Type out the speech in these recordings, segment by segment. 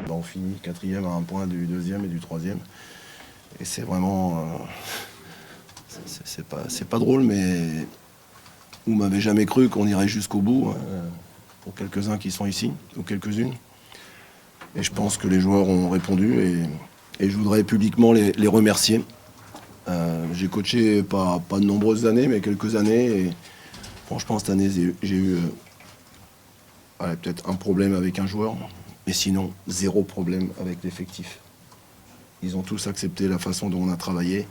On finit 4e à 1 point du 2e et du 3e. Et c'est vraiment... c'est pas drôle, mais vous m'avez jamais cru qu'on irait jusqu'au bout, pour quelques-uns qui sont ici, ou quelques-unes. Et je pense que les joueurs ont répondu, et je voudrais publiquement les remercier. J'ai coaché pas de nombreuses années, mais quelques années, et franchement cette année j'ai eu peut-être un problème avec un joueur, mais sinon, 0 problème avec l'effectif. Ils ont tous accepté la façon dont on a travaillé.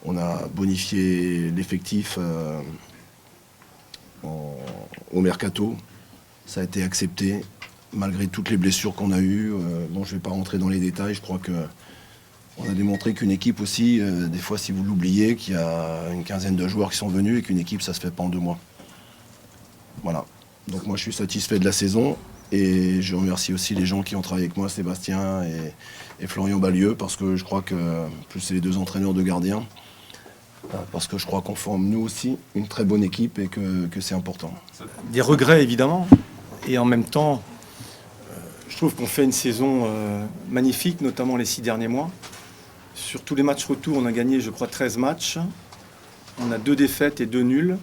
On a bonifié l'effectif au mercato. Ça a été accepté, malgré toutes les blessures qu'on a eues. Bon, je ne vais pas rentrer dans les détails. Je crois qu'on a démontré qu'une équipe aussi, des fois, si vous l'oubliez, qu'il y a une quinzaine de joueurs qui sont venus et qu'une équipe, ça ne se fait pas en 2 mois. Voilà. Donc moi, je suis satisfait de la saison. Et je remercie aussi les gens qui ont travaillé avec moi, Sébastien et Florian Balieu, parce que je crois que, plus c'est les 2 entraîneurs de gardiens, parce que je crois qu'on forme nous aussi une très bonne équipe et que c'est important. Des regrets évidemment, et en même temps, je trouve qu'on fait une saison magnifique, notamment les 6 derniers mois. Sur tous les matchs retour, on a gagné, je crois, 13 matchs. On a 2 défaites et 2 nuls.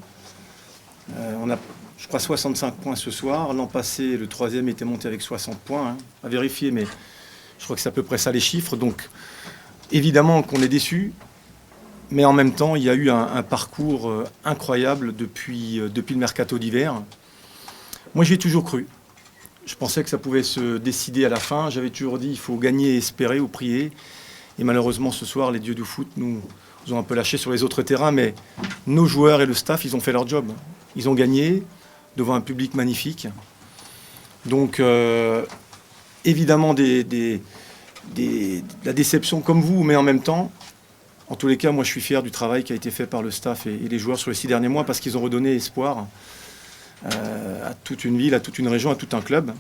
On a, je crois, 65 points ce soir. L'an passé, le 3e était monté avec 60 points, à vérifier, mais je crois que c'est à peu près ça les chiffres. Donc, évidemment qu'on est déçus, mais en même temps, il y a eu un parcours incroyable depuis le mercato d'hiver. Moi, j'y ai toujours cru. Je pensais que ça pouvait se décider à la fin. J'avais toujours dit il faut gagner et espérer ou prier. Et malheureusement, ce soir, les dieux du foot nous ont un peu lâchés sur les autres terrains, mais nos joueurs et le staff, ils ont fait leur job. Ils ont gagné devant un public magnifique. Donc, évidemment, de la déception comme vous, mais en même temps, en tous les cas, moi, je suis fier du travail qui a été fait par le staff et les joueurs sur les 6 derniers mois, parce qu'ils ont redonné espoir à toute une ville, à toute une région, à tout un club,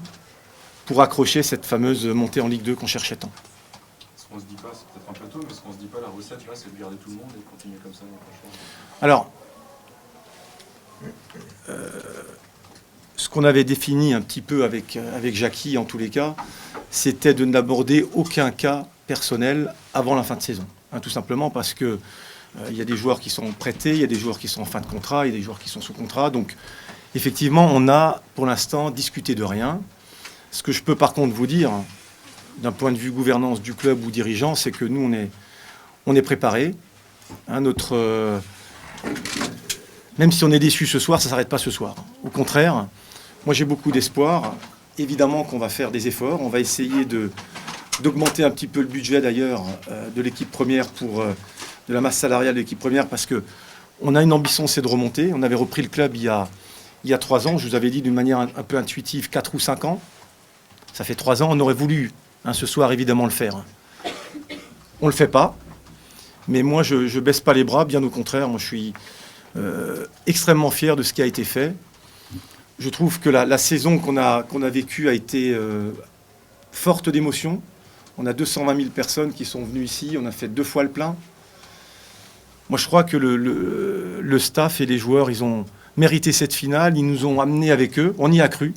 pour accrocher cette fameuse montée en Ligue 2 qu'on cherchait tant. Ce qu'on se dit pas, c'est peut-être un peu tôt, mais ce qu'on se dit pas, la recette, là, c'est de garder tout le monde et de continuer comme ça l'année prochaine. Alors, ce qu'on avait défini un petit peu avec Jackie, en tous les cas, c'était de n'aborder aucun cas personnel avant la fin de saison. Tout simplement parce que il y a des joueurs qui sont prêtés, il y a des joueurs qui sont en fin de contrat, il y a des joueurs qui sont sous contrat. Donc, effectivement, on a, pour l'instant, discuté de rien. Ce que je peux, par contre, vous dire, d'un point de vue gouvernance du club ou dirigeant, c'est que nous, on est préparés. Même si on est déçu ce soir, ça ne s'arrête pas ce soir. Au contraire, moi, j'ai beaucoup d'espoir. Évidemment qu'on va faire des efforts. On va essayer d'augmenter un petit peu le budget, d'ailleurs, de l'équipe première de la masse salariale de l'équipe première, parce qu'on a une ambition, c'est de remonter. On avait repris le club il y a 3 ans. Je vous avais dit d'une manière un peu intuitive, 4 ou 5 ans. Ça fait 3 ans. On aurait voulu, ce soir, évidemment, le faire. On ne le fait pas. Mais moi, je ne baisse pas les bras. Bien au contraire, moi, je suis extrêmement fier de ce qui a été fait. Je trouve que la saison qu'on a vécue a été forte d'émotions. On a 220 000 personnes qui sont venues ici. On a fait 2 fois le plein. Moi, je crois que le staff et les joueurs, ils ont mérité cette finale. Ils nous ont amenés avec eux. On y a cru.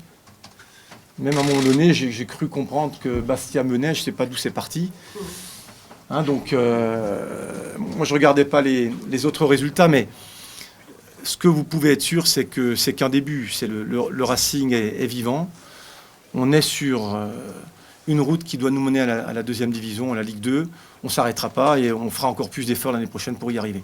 Même à un moment donné, j'ai cru comprendre que Bastia menait. Je ne sais pas d'où c'est parti. Donc, moi, je ne regardais pas les autres résultats. Mais ce que vous pouvez être sûr, c'est que c'est qu'un début. Le Racing est vivant. On est sur une route qui doit nous mener à la 2e division, à la Ligue 2. On ne s'arrêtera pas et on fera encore plus d'efforts l'année prochaine pour y arriver.